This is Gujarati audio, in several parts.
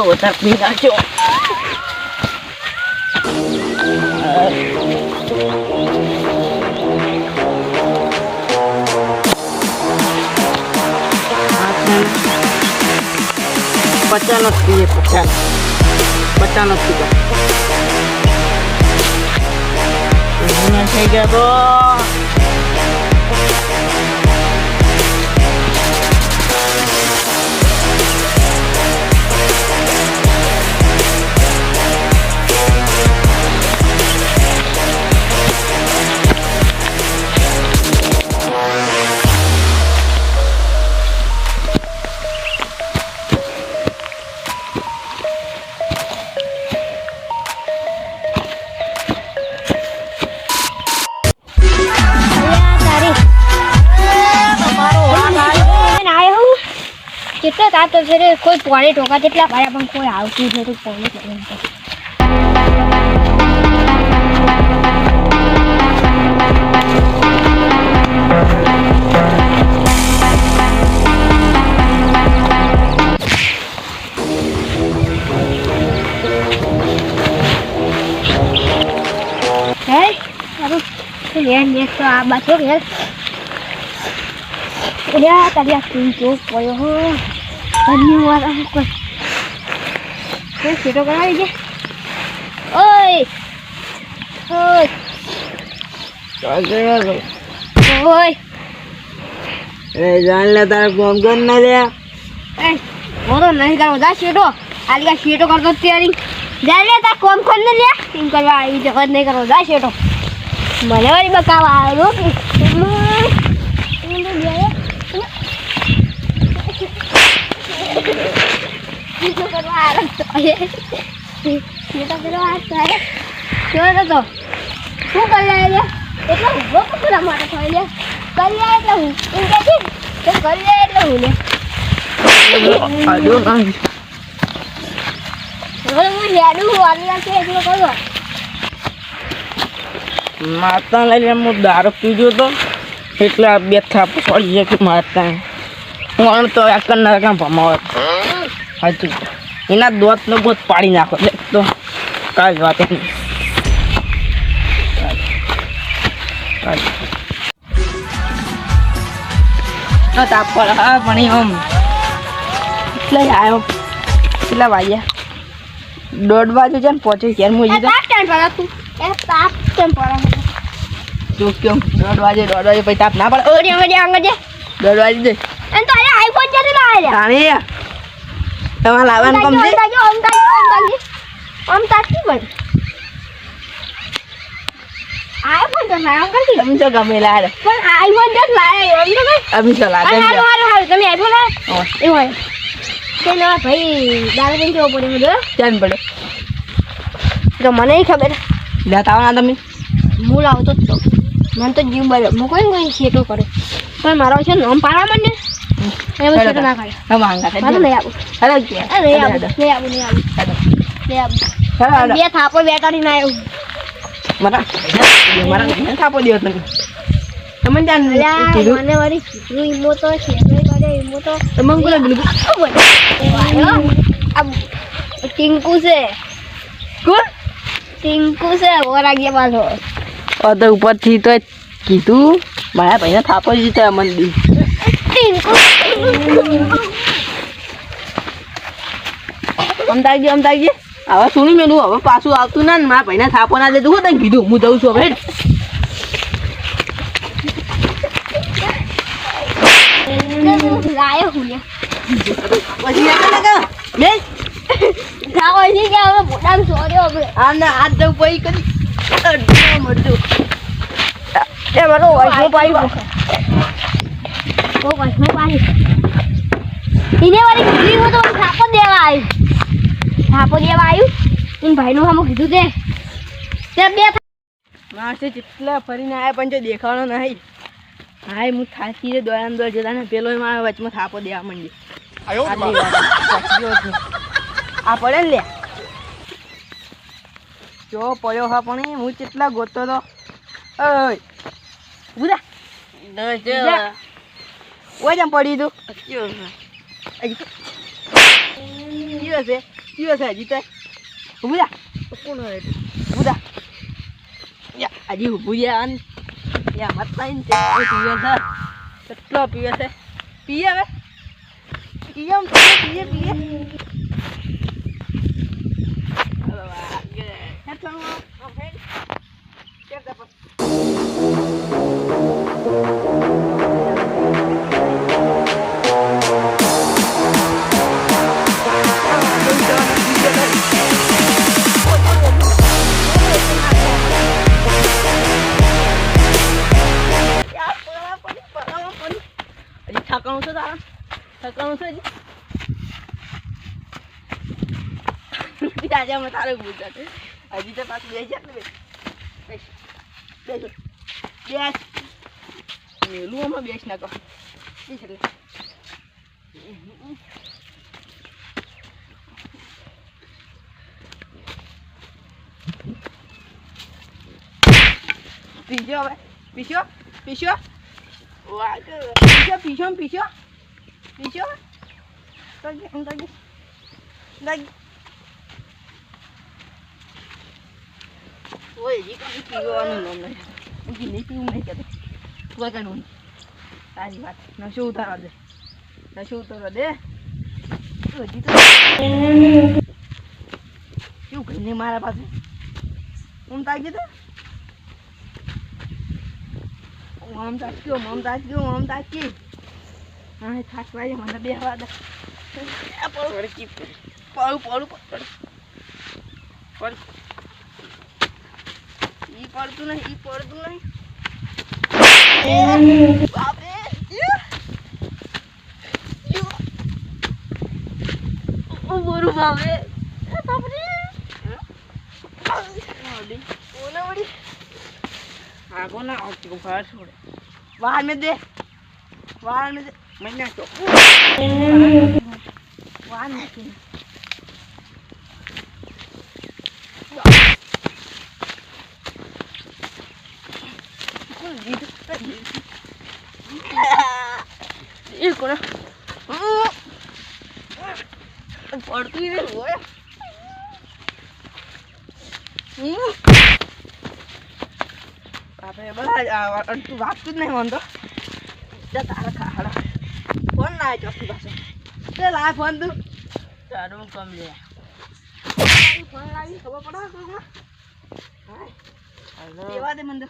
વધારે પી નાખ્યો. પચાનો જ પીએ, પચાનો જ પીધા થઈ ગયા તો કેટલા તાપ તો છે કોઈ પાણી ટોકા જેટલા ભર્યા પણ કોઈ આવતું નથી પાણી. તો આ બાજુ ઘેર tadi aku itu koyo ધન્યવાદ આપો કે સીટો કરાવી દે. ઓય ઓય ચાલ ઓય એ જાન લે તારે કોમ કર ના લે. એ મોરો નહીં કરો જા સીટો આલિકા સીટો કરતો તૈયારી જા લે તા કોમ કર ને લે ટીમ કરવા આવી જગત નહીં કરો જા સીટો મને વાળી બકાવા આવ્યો Itu kan warung saya. Kita berdoa saya. Coba tu. Tu kalau dia, itu buat apa nama ada saya? Kalau itu, ini sih. Kalau itu ni. Aduh kan. Kalau ni aduh, warna saya itu kalau. માતા લઈને હું દારૂ પીજો તો એટલે આ બે થાપ પડી જાય કે માતા હું તો આ કરના કામ ભમાવે સાચું એના દોતનો બહુ પાડી નાખો તો કાંઈ વાત નહીં. તાપ પર હા પણ આમ એટલે આવ્યો કેટલા વાગ્યા 1:30 વાગે છે ને પહોંચી ઘેર હું તાપ કેમ પડે જો કેમ 1:30 વાગે પછી તાપ ના પડે. ઓડી આગળ 1:30 વાગે જઈ અને તો આઈફોન જતો લાવે તાણી તમારે લાવવાનું કમ છે આમ તાકી બન આઈફોન તો ના કરતી તમે તો ગમે લાવે પણ આઈફોન જ લાવે એમ તો કઈ અમે તો લાગે હારું તમે આઈફોન લાવે એ હોય કે ના ભાઈ દારૂ પીને કેવો પડે બધો ચાલ પડે તો મને ખબર લેતા આવવાના તમે હું લાવતો જ તો મને તો જીવ બળ્યો હું કોઈ શેટો કરે પણ મારો છે નામ પાડવા માંડે એમ શેટો ના કરે હા માંગા મારે લઈ આવું હેલો લઈ આવું બે થાપો બેટાડી ના આવ્યું મારા થાપો દેવો તમે તમને ત્યાં કીધું મને વળી કીધું ઈમો તો શેટો કરે ઈમો તો તમે બોલે બોલું ટિંકુ છે કોણ ટિંકુ છે ઓરાગ્યા પાછો તો ઉપરથી તો કીધું મારા ભાઈને થાપો જીતે મંદિર ટિંકુ અમદાવાદ હવે સુની મેલું હવે પાછું આવતું ના ને મારા ભાઈને થાપો ના દેતું તને કીધું હું જઉં છું હવે લાયો હું પછી બે ખાવા કે હવે મોટામ સોર્યો આપણે આ ના હાથ જવું પછી કરી મળતું એ મારો વાઈફો પાડી ઓ વાઈફો પાડી ઇને વાળી કીધી હું તો થાપો દેવા આવ્યું ઇન ભાઈનું હામું કીધું તે બે માસે જેટલા ફરીને આવ્યા પણ જો દેખાવાનો નહીં હાય હું થાકી રે દોડામ દોડ જતા ને પેલો મારા વચમાં થાપો દેવા માંડી આ પડે ને લે જો પડ્યો હા પણ હું કેટલા ગોતો તો ઓય બુરા ઓય જમ પડી તું કયો છે હજી તો ઊભું જા કોણ હોય ઊભું જા યા હજી ઊભું યા યા મત લાઈન તે પીવે છે કેટલો પીવે છે પીએ હવે પીએ ઠકાણું છે તારા ઠકાણું છે હજી આજે અમે તારે પૂછા હજી તો પાછું બે છે ને બેસ મેલું આમાં બેસ ના કહો બેસ એટલે પીછો હવે પીછો પીછો ઓય જી કઈ પીવાનું નામ નહીં ઊંઘી નહીં પીવું નહીં કહેતો તું કઈ તારી વાત નશો ઉતારવા દે હજી તો શું કહીને મારા પાસે હું તાકી દે આમ તાકી હા થાક વાગે મને બે હવા દે પડતું નહીં બાપે બોરું બાપે आगो ना और बाहर छोड़े बाहर में दे मैं ना तो बाहर में की ये कोना पड़ती रे वो આપણે બધા તું વાગતું જ નહીં વાંધો તારા ખાડા ફોન ના આવે ચોથી પાસે ચાલ આ ફોન તું તારું કમ લે ફોન લાવી ખબર પડે એવા દે મને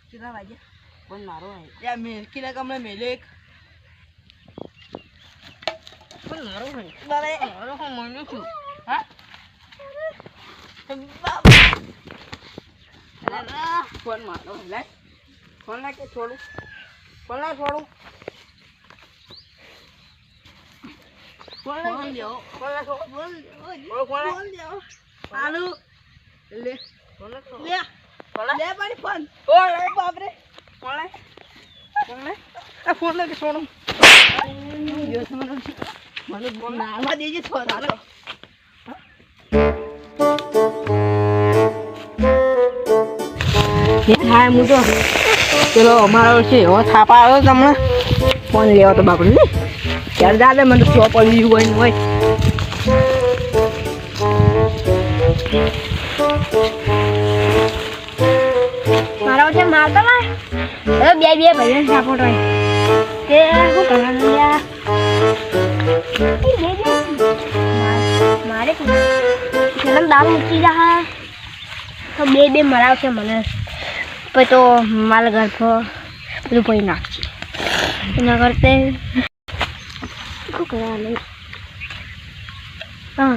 કેટલા વાગ્યા ફોન મારો યા મેં કિલા કમરે મેલે એક ફોન મારો હોય મારો હું મને છું હા ફોન મારો લે ફોન લા કે છોડું ફોન છોડું ફોન દેવો આલુ લે ફોન લે પાડી ફોન ઓય બાપરે ફોન આ ફોન લે કે છોડું જો મને ફોન નામાં દેજે છોડ આલો હા હું તો પેલો અમારો છે એવો થાપા આવ્યો તમને ફોન લેવો તો બાપડે ને ત્યારે દાદા મને તો પડી હોય ને હોય મારા છે મારતો ને બે ભાઈઓ સપોર્ટ હોય તે શું કરવાનું મારે પેલા દારૂ મૂકી જા તો બે મરાવશે મને પછી તો મારા ઘર પર બધું પડી નાખશે એના કરતે શું કરવાનું હા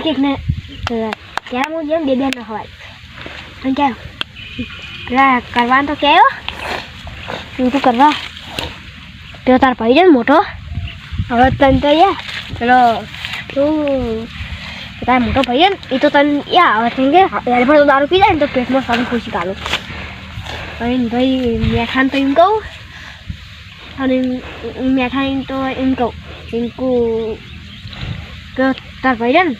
એકને ક્યાં હું જેમ બે ના ખવાય અને ક્યાં કરવાનું તો કહેવો તું કરવા પેલો તાર પડી જાય ને મોટો હવે તને તો યા પેલો તું તાર મોટો ભાઈ ને એ તો તને યા હવે તને કે યાર તો દારૂ પી જાય ને તો પેટમાં સારું ખુશી કાઢું અને ભાઈ મેઠાને તો એમ કહું અને મેઠાને તો એમ કહું કે તાર ભાઈ છે ને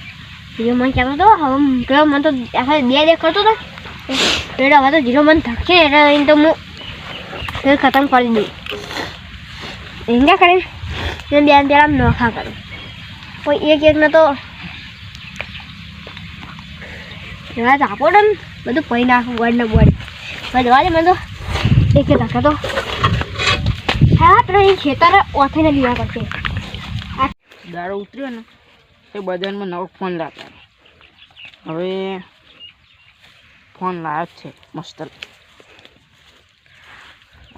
બીજો મને કહેતો હતો હવે પેલો મને તો આખા બે કરતો હતો પેલો હવે તો જીરો મને થકશે એટલે એને તો હું ફેર ખતમ કરી દઉં એમ ક્યાં કરે એને બે પેલા નોખા કરું કોઈ એક ને તો જરા આપો ને બધું પૈ નાખું ગોળ ને બોડી ભાઈ જવા દે મને તો એક ધક્કા તો હા પેલો એ ખેતર ઓથઈને લીવા કરશે દારૂ ઉતર્યો ને એ બજારમાં નવો ફોન લાવ્યા હવે ફોન લાવ્યો જ છે મસ્ત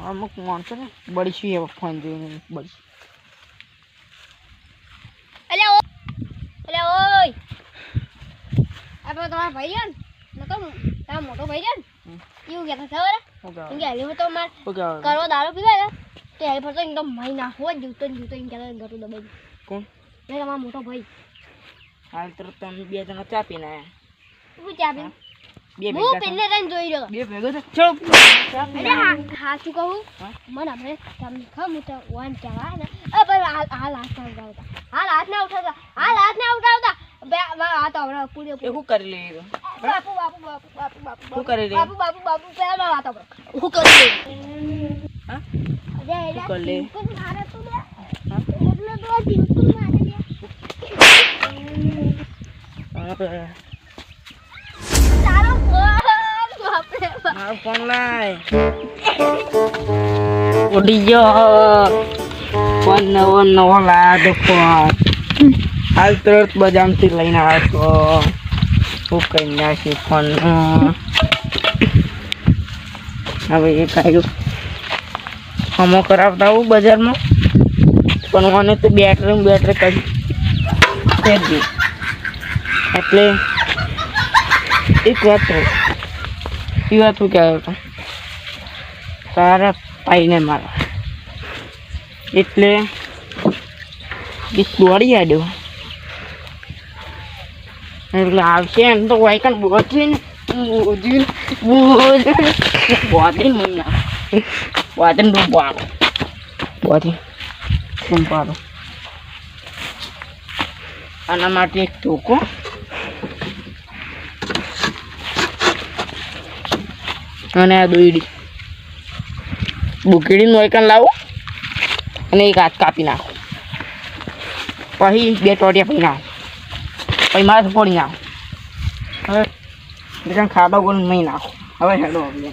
અમુક માણસો ને બળીશું એવો ફોન જોઈને બળીશું ઓય આપણે તમારા ભાઈ છે ને નતો તારા મોટો ભાઈ છે ને એવું કહેતા ખબર એમ કે હેલી તો માર કરવો દારૂ પીવા ને તો હેલી ફરતો એકદમ મહી નાખવો જૂતો એમ કહેતા ગટું દબાઈ કોણ એ તમારો મોટો ભાઈ હાલ તરત તમે બે જણા ચા પીને આવ્યા શું ચા પીને બે હું ભેગા પેલે રહીને જોઈ રહ્યો બે ભેગો તો ચલો એટલે હા શું કહું મને આપણે તમને ખબર તો વન કહેવાય ને પણ હાલ હાથ ના ઉઠાવતા હાલ હાથ ના ઉઠાવતા બે હાથ હમણાં પૂરે એ શું કરી લે બાપુ શું કરી લે બાપુ પેલા વાત આપણે શું કરી લે હા અરે શું કરી લે મારે તો બે હા એટલે તો બિલકુલ મારે બે ચાલો બાપરે મારો ફોન લાય ઉડી ગયો ફોન નવો લાયા તો ફોન હાલ તરત બજારથી લઈને આવ્યો છો શું કરી નાખી ફોન હવે એ કાઢ્યું હમો કરાવતા આવું બજારમાં પણ મને તો બેટરી કાઢી એટલે એક વાત એ વાત શું કહેવાય હતો તારા ભાઈને મારા એટલે એક દોડી આવ્યો એટલે આવશે એમ તો વાયકણ બોચીને બોધીને મને બોધીને ડૂબવાનો ડૂબાડો આના માટે એક ટોકો અને આ દોયડી બુકડીનું વાયકણ લાવું અને એક હાથ કાપી નાખો પછી બે ટોટિયા પી નાખો પછી માથે પડી નાખો હવે બીજા ખાડો ગોળ નહીં નાખો હવે હેડો હવે